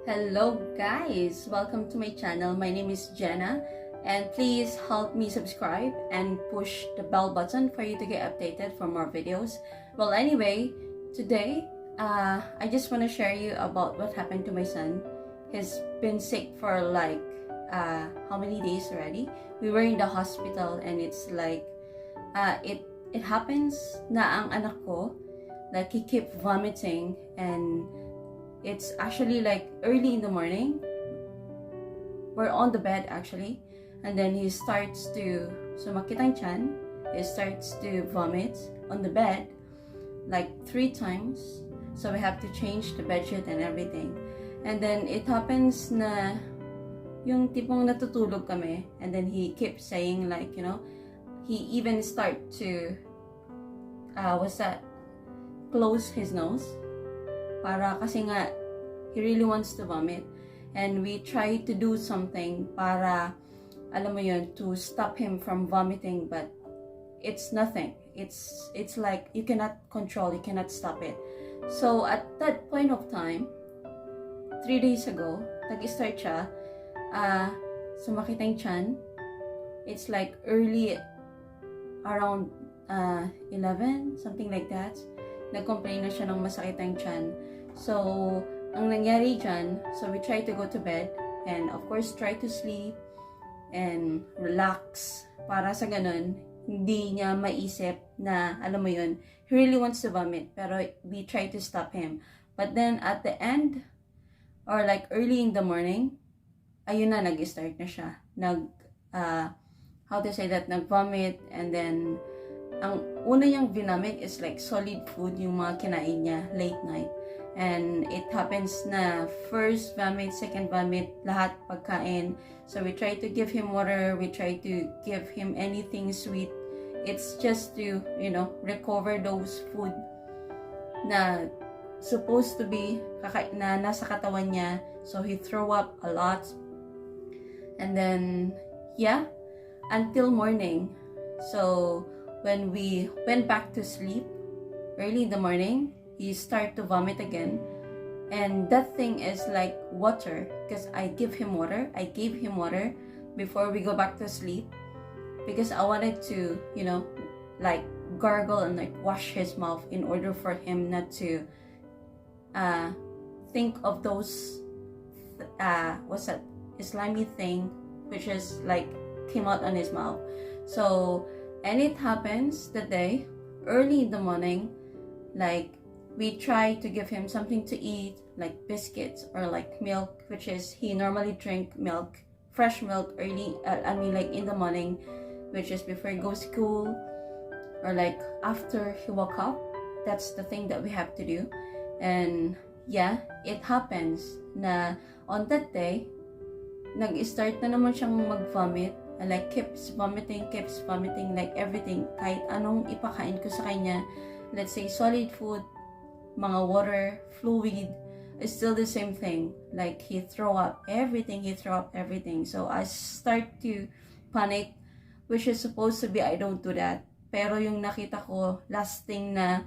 Hello guys, welcome to my channel. My name is Jenna and please help me subscribe and push the bell button for you to get updated for more videos. Well, anyway, today I just want to share you about what happened to my son. He's been sick for like how many days already. We were in the hospital and it's like it happens na ang anak ko, like he kept vomiting, and it's actually like early in the morning. We're on the bed actually, and then he starts to sumakit ang tiyan. He starts to vomit on the bed like 3 times. So we have to change the bedsheet and everything. And then it happens na yung tipong natutulog kami, and then he keeps saying like, you know, he even start to close his nose para kasi nga he really wants to vomit, and we try to do something para alam mo yun, to stop him from vomiting, but it's nothing. It's like you cannot control, you cannot stop it. So at that point of time, 3 days ago, nag-start siya, sumakit ang tiyan. It's like early around 11, something like that. Nag-complain na siya ng masakit ang tiyan. So, ang nangyari dyan, so we try to go to bed and of course try to sleep and relax para sa ganun, hindi niya maisip na, alam mo yun, he really wants to vomit, pero we try to stop him. But then at the end, or like early in the morning, ayun na, nag-start na siya. How to say that, nag-vomit, and then ang una niyang vinamit is like solid food, yung mga kinain niya late night. And it happens na first vomit, second vomit, lahat pagkain. So we try to give him water, we try to give him anything sweet. It's just to, you know, recover those food na supposed to be na nasa katawan niya. So he throw up a lot. And then, yeah, until morning. So when we went back to sleep early in the morning, he start to vomit again, and that thing is like water, because I gave him water before we go back to sleep, because I wanted to, you know, like gargle and like wash his mouth in order for him not to think of those what's that slimy thing which is like came out on his mouth. So, and it happens that day early in the morning, like we try to give him something to eat, like biscuits or like milk, which is he normally drink milk, fresh milk early, like in the morning, which is before he goes to school or like after he woke up. That's the thing that we have to do. And yeah, it happens na on that day, nag-start na naman siyang mag-vomit, and like keeps vomiting, like everything, kahit anong ipakain ko sa kanya, let's say solid food, mga water, fluid, is still the same thing. Like he throw up everything. So I start to panic, which is supposed to be I don't do that. Pero yung nakita ko, last thing na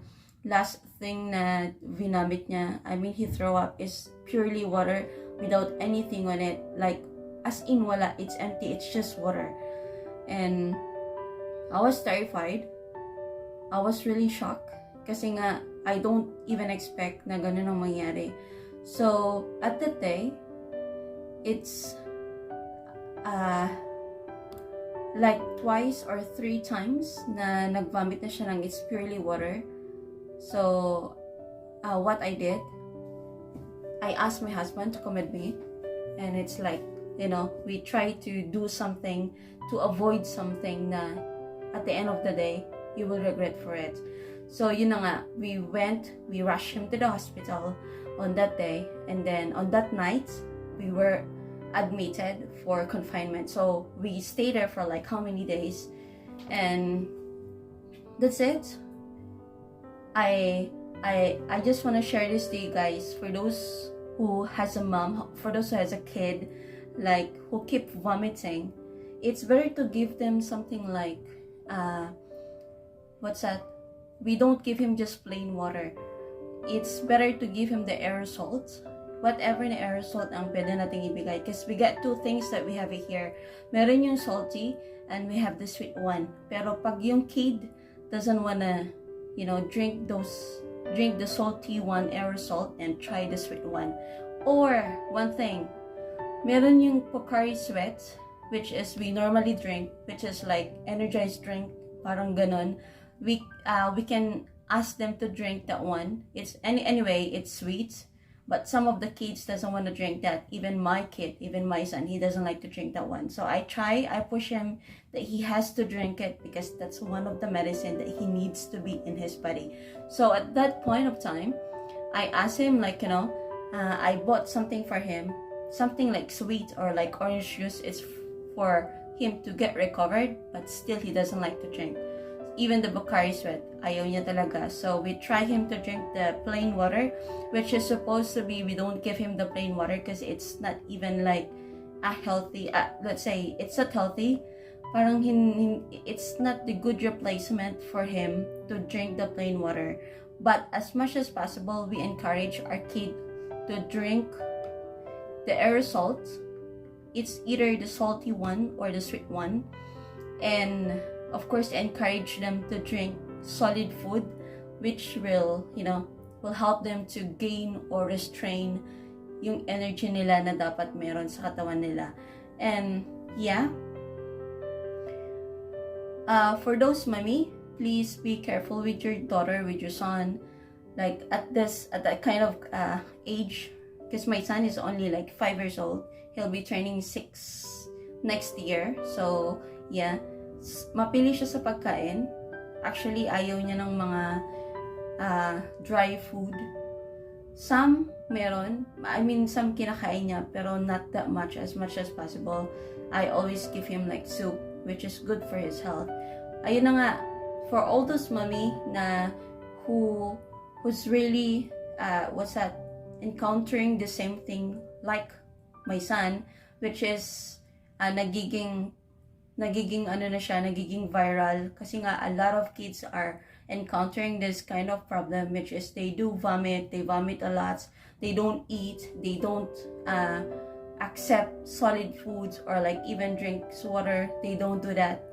vinamit niya, I mean he throw up, is purely water without anything on it. Like as in wala, it's empty, it's just water. And I was terrified. I was really shocked kasi nga I don't even expect na ganun ang mangyari. So at that day, it's like 2 or 3 times na nagvomit na siya ng it's purely water. So what I did, I asked my husband to come with me, and it's like, you know, we try to do something to avoid something na at the end of the day you will regret for it. So yun na nga, we rushed him to the hospital on that day, and then on that night we were admitted for confinement. So we stayed there for like how many days, and that's it. I just want to share this to you guys, for those who has a mom, for those who has a kid like who keep vomiting. It's better to give them something like what's that, we don't give him just plain water. It's better to give him the aerosols, whatever na aerosol ang pwede nating ibigay. Because we got two things that we have here. Meron yung salty and we have the sweet one. Pero pag yung kid doesn't wanna, drink the salty one, aerosol, and try the sweet one. Or, one thing, meron yung Pocari Sweat, which is we normally drink, which is like energized drink, parang ganon. We can ask them to drink that one. It's anyway, it's sweet, but some of the kids doesn't want to drink that. Even my kid, even my son, he doesn't like to drink that one. So I push him that he has to drink it because that's one of the medicine that he needs to be in his body. So at that point of time, I asked him I bought something for him, something like sweet or like orange juice. It's for him to get recovered, but still he doesn't like to drink. Even the Pocari Sweat, ayaw niya talaga. So we try him to drink the plain water, which is supposed to be, we don't give him the plain water because it's not even like a healthy, let's say, it's not healthy. Parang it's not the good replacement for him to drink the plain water. But as much as possible, we encourage our kid to drink the aerosol. It's either the salty one or the sweet one. And of course, encourage them to drink solid food, which will help them to gain or restrain yung energy nila na dapat meron sa katawan nila. And yeah, for those mommy, please be careful with your daughter, with your son, like at that kind of age, because my son is only like 5 years old. He'll be turning 6 next year. So yeah, mapili siya sa pagkain. Actually, ayaw niya ng mga dry food. Some meron. Some kinakain niya, pero not that much as possible. I always give him like soup, which is good for his health. Ayun na nga, for all those mommy na who's really, encountering the same thing like my son, which is nagiging viral kasi nga a lot of kids are encountering this kind of problem, which is they vomit a lot, they don't eat, they don't accept solid foods or like even drinks water. They don't do that.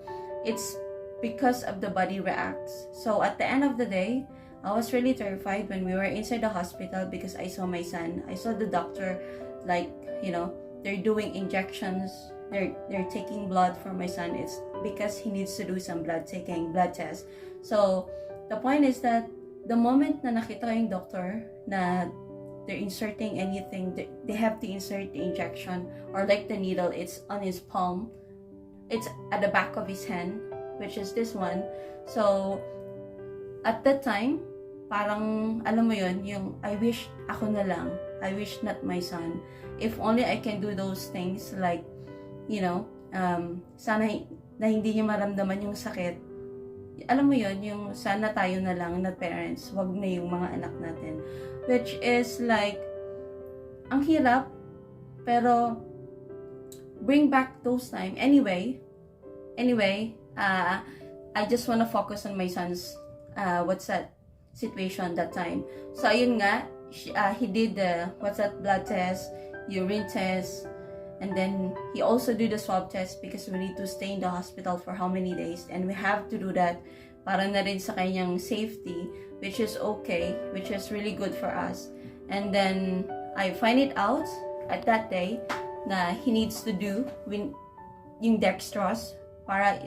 It's because of the body reacts. So at the end of the day, I was really terrified when we were inside the hospital because I saw my son. I saw the doctor, they're doing injections, they're taking blood for my son. It's because he needs to do some blood tests. So the point is that the moment na nakita yung doctor na they're inserting anything, they have to insert the injection or like the needle, it's on his palm, it's at the back of his hand, which is this one. So at that time, parang alam mo yun, yung I wish ako na lang, I wish not my son. If only I can do those things, like sana na hindi niya maramdaman yung sakit. Alam mo yun, yung sana tayo na lang na parents, wag na yung mga anak natin. Which is like, ang hirap, pero bring back those time. Anyway, I just wanna focus on my son's, situation that time. So ayun nga, he did the, blood test, urine test, and then he also did the swab test because we need to stay in the hospital for how many days, and we have to do that para na rin sa kanyang safety, which is okay, which is really good for us. And then I find it out at that day na he needs to do yung dextrose para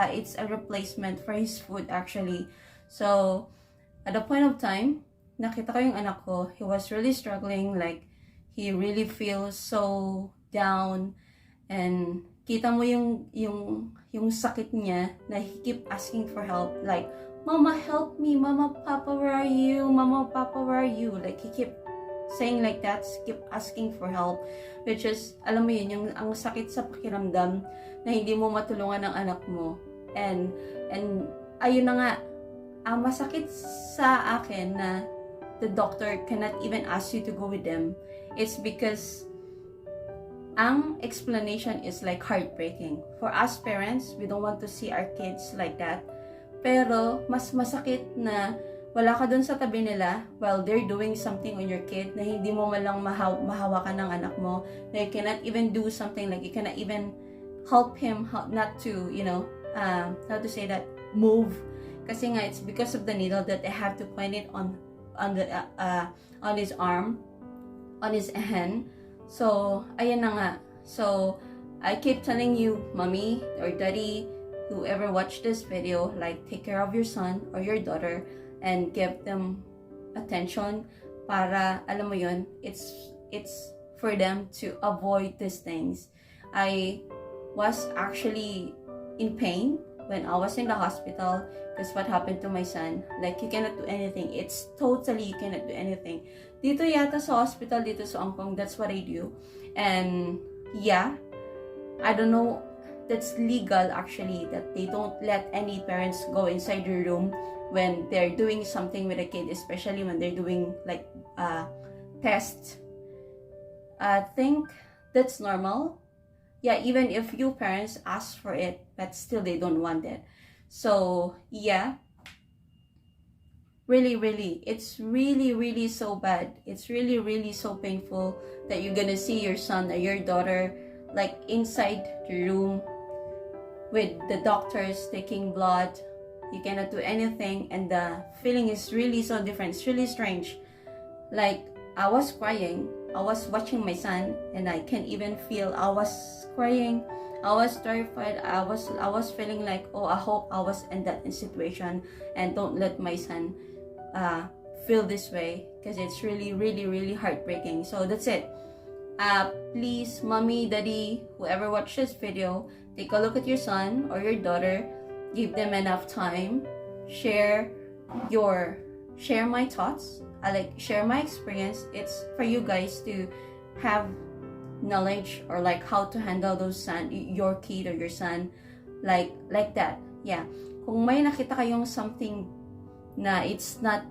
it's a replacement for his food actually. So at the point of time, nakita ko yung anak ko, he was really struggling, like he really feels so down, and kita mo yung sakit niya na he keep asking for help, like mama help me, mama papa where are you, mama papa where are you, like he keep saying like that, keep asking for help, which is alam mo yun, yung ang sakit sa pakiramdam na hindi mo matulungan ng anak mo. And ayun na nga, ang masakit sa akin na the doctor cannot even ask you to go with them. It's because ang explanation is like heartbreaking. For us parents, we don't want to see our kids like that. Pero mas masakit na wala ka dun sa tabi nila while they're doing something on your kid na hindi mo man lang mahawakan ng anak mo, na you cannot even do something, like you cannot even help him not to, how to say that, move. Kasi nga, it's because of the needle that they have to point it on his arm, on his hand. So, ayan na nga. So, I keep telling you, mommy or daddy, whoever watched this video, like, take care of your son or your daughter and give them attention para, alam mo yun, it's for them to avoid these things. I was actually in pain when I was in the hospital because what happened to my son, like, you cannot do anything. It's totally, you cannot do anything. Dito yata sa hospital, dito sa Hong Kong, that's what I do. And yeah, I don't know, that's legal actually, that they don't let any parents go inside your room when they're doing something with a kid, especially when they're doing like tests. I think that's normal. Yeah, even if you parents ask for it, but still they don't want it. So yeah, really, it's really so bad. It's really so painful that you're gonna see your son or your daughter like inside the room with the doctors taking blood. You cannot do anything, and the feeling is really so different. It's really strange. Like, I was crying. I was watching my son, and I can't even feel. I was crying. I was terrified. I was feeling like, oh, I hope I was in that situation, and don't let my son feel this way, because it's really heartbreaking. So that's it. Please, mommy, daddy, whoever watched this video, take a look at your son or your daughter. Give them enough time. Share my thoughts. I like share my experience. It's for you guys to have knowledge or like how to handle your kid or your son like that. Yeah. Kung may nakita kayong something na it's not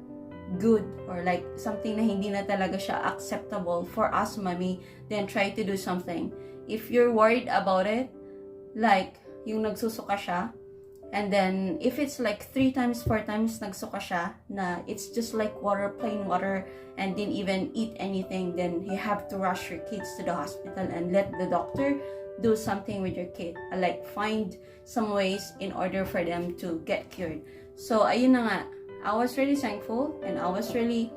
good or like something na hindi na talaga siya acceptable for us, mommy, then try to do something. If you're worried about it, like yung nagsusuka siya, and then if it's like 3 times 4 times nagsuka siya na it's just like water, plain water, and didn't even eat anything, then you have to rush your kids to the hospital and let the doctor do something with your kid, like find some ways in order for them to get cured. So ayun na nga, I was really thankful, and I was really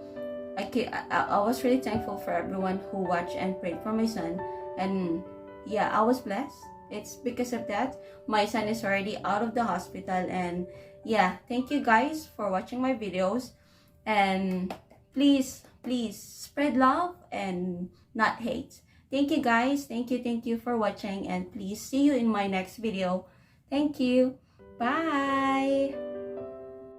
thankful for everyone who watched and prayed for my son. And yeah, I was blessed. It's because of that my son is already out of the hospital. And yeah, thank you guys for watching my videos, and please spread love and not hate. Thank you guys. Thank you for watching, and please see you in my next video. Thank you. Bye.